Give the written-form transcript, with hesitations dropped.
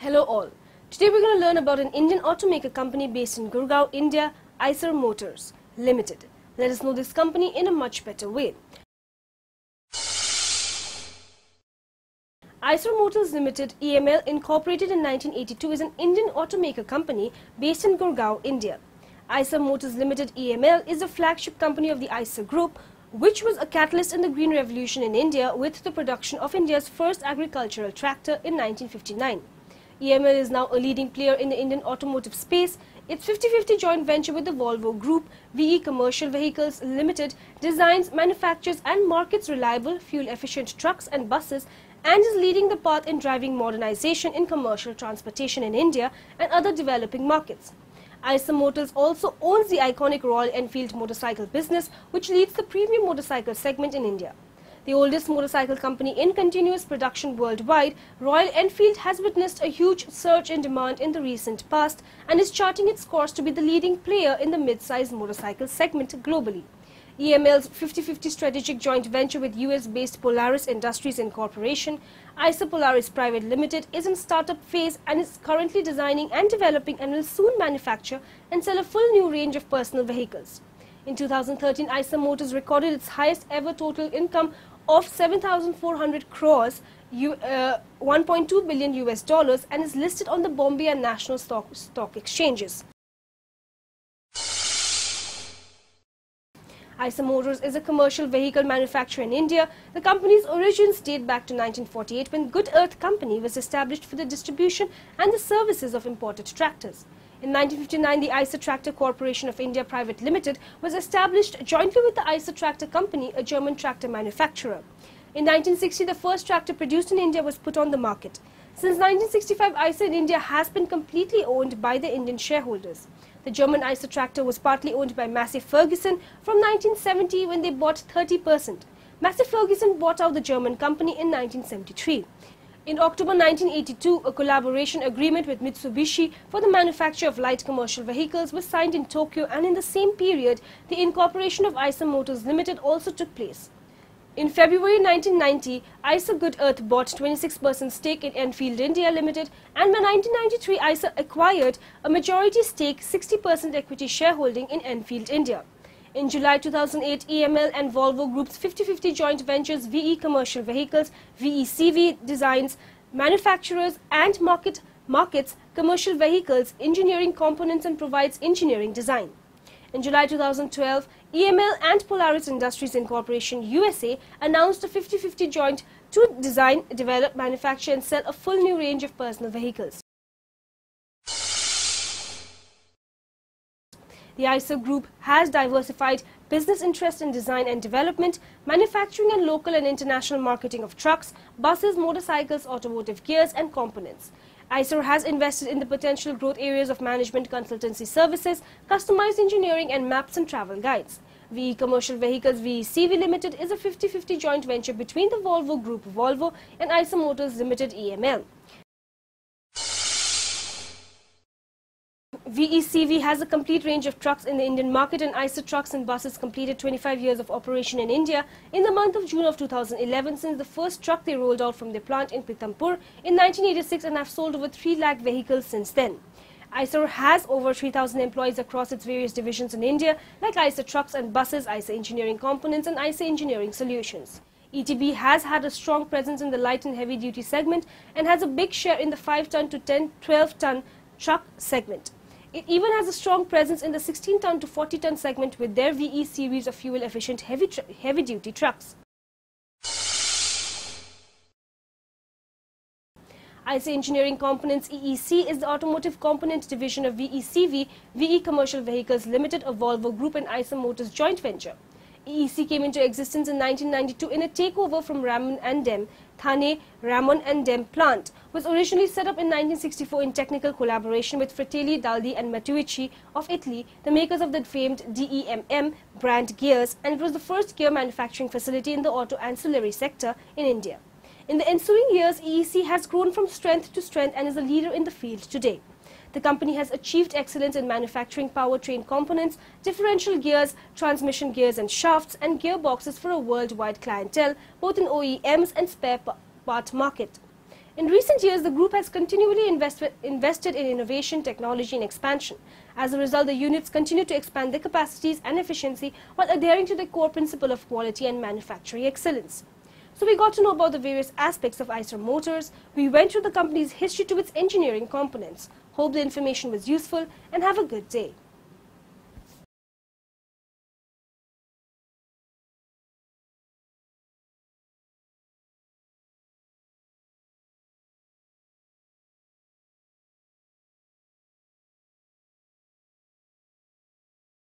Hello all. Today we're going to learn about an Indian automaker company based in Gurgaon, India, Eicher Motors Limited. Let us know this company in a much better way. Eicher Motors Limited EML, incorporated in 1982, is an Indian automaker company based in Gurgaon, India. Eicher Motors Limited EML is the flagship company of the Eicher Group, which was a catalyst in the Green Revolution in India with the production of India's first agricultural tractor in 1959. EML is now a leading player in the Indian automotive space. Its 50-50 joint venture with the Volvo Group, VE Commercial Vehicles Limited, designs, manufactures and markets reliable, fuel-efficient trucks and buses, and is leading the path in driving modernization in commercial transportation in India and other developing markets. Eicher Motors also owns the iconic Royal Enfield motorcycle business, which leads the premium motorcycle segment in India. The oldest motorcycle company in continuous production worldwide, Royal Enfield has witnessed a huge surge in demand in the recent past and is charting its course to be the leading player in the mid-size motorcycle segment globally. EML's 50-50 strategic joint venture with US-based Polaris Industries Incorporation, Eicher Polaris Private Limited, is in startup phase and is currently designing and developing and will soon manufacture and sell a full new range of personal vehicles. In 2013, Eicher Motors recorded its highest ever total income of 7,400 crores, $1.2 billion, and is listed on the Bombay and National Stock Exchanges. Eicher Motors is a commercial vehicle manufacturer in India. The company's origins date back to 1948, when Good Earth Company was established for the distribution and the services of imported tractors. In 1959, the Eicher Tractor Corporation of India Private Limited was established jointly with the Eicher Tractor Company, a German tractor manufacturer. In 1960, the first tractor produced in India was put on the market. Since 1965, Eicher in India has been completely owned by the Indian shareholders. The German Eicher tractor was partly owned by Massey Ferguson from 1970, when they bought 30%. Massey Ferguson bought out the German company in 1973. In October 1982, a collaboration agreement with Mitsubishi for the manufacture of light commercial vehicles was signed in Tokyo, and in the same period, the incorporation of Eicher Motors Limited also took place. In February 1990, Eicher Good Earth bought 26% stake in Enfield India Limited, and by 1993, Eicher acquired a majority stake, 60% equity shareholding in Enfield India. In July 2008, EML and Volvo Group's 50-50 joint ventures VE Commercial Vehicles, VECV, designs, manufacturers and markets commercial vehicles, engineering components and provides engineering design. In July 2012, EML and Polaris Industries Incorporation USA announced a 50-50 joint to design, develop, manufacture and sell a full new range of personal vehicles. The Eicher Group has diversified business interests in design and development, manufacturing and local and international marketing of trucks, buses, motorcycles, automotive gears and components. Eicher has invested in the potential growth areas of management consultancy services, customized engineering and maps and travel guides. VE Commercial Vehicles VECV Limited is a 50-50 joint venture between the Volvo Group Volvo and Eicher Motors Limited EML. VECV has a complete range of trucks in the Indian market, and Eicher Trucks and Buses completed 25 years of operation in India in the month of June of 2011 since the first truck they rolled out from their plant in Pithampur in 1986, and have sold over 3 lakh vehicles since then. Eicher has over 3,000 employees across its various divisions in India like Eicher Trucks and Buses, Eicher Engineering Components and Eicher Engineering Solutions. ETB has had a strong presence in the light and heavy duty segment and has a big share in the 5-ton to 12-ton truck segment. It even has a strong presence in the 16-ton to 40-ton segment with their VE series of fuel-efficient heavy-duty trucks. Eicher Engineering Components EEC is the automotive component division of VECV, VE Commercial Vehicles Limited, a Volvo Group and Eicher Motors joint venture. EEC came into existence in 1992 in a takeover from Ramon and Dem. Thane Ramon and Dem plant was originally set up in 1964 in technical collaboration with Fratelli Daldi and Matteucci of Italy, the makers of the famed DEMM brand gears, and it was the first gear manufacturing facility in the auto ancillary sector in India. In the ensuing years, EEC has grown from strength to strength and is a leader in the field today. The company has achieved excellence in manufacturing powertrain components, differential gears, transmission gears and shafts, and gearboxes for a worldwide clientele, both in OEMs and spare part market. In recent years, the group has continually invested in innovation, technology and expansion. As a result, the units continue to expand their capacities and efficiency while adhering to the core principle of quality and manufacturing excellence. So we got to know about the various aspects of Eicher Motors. We went through the company's history to its engineering components. Hope the information was useful and have a good day.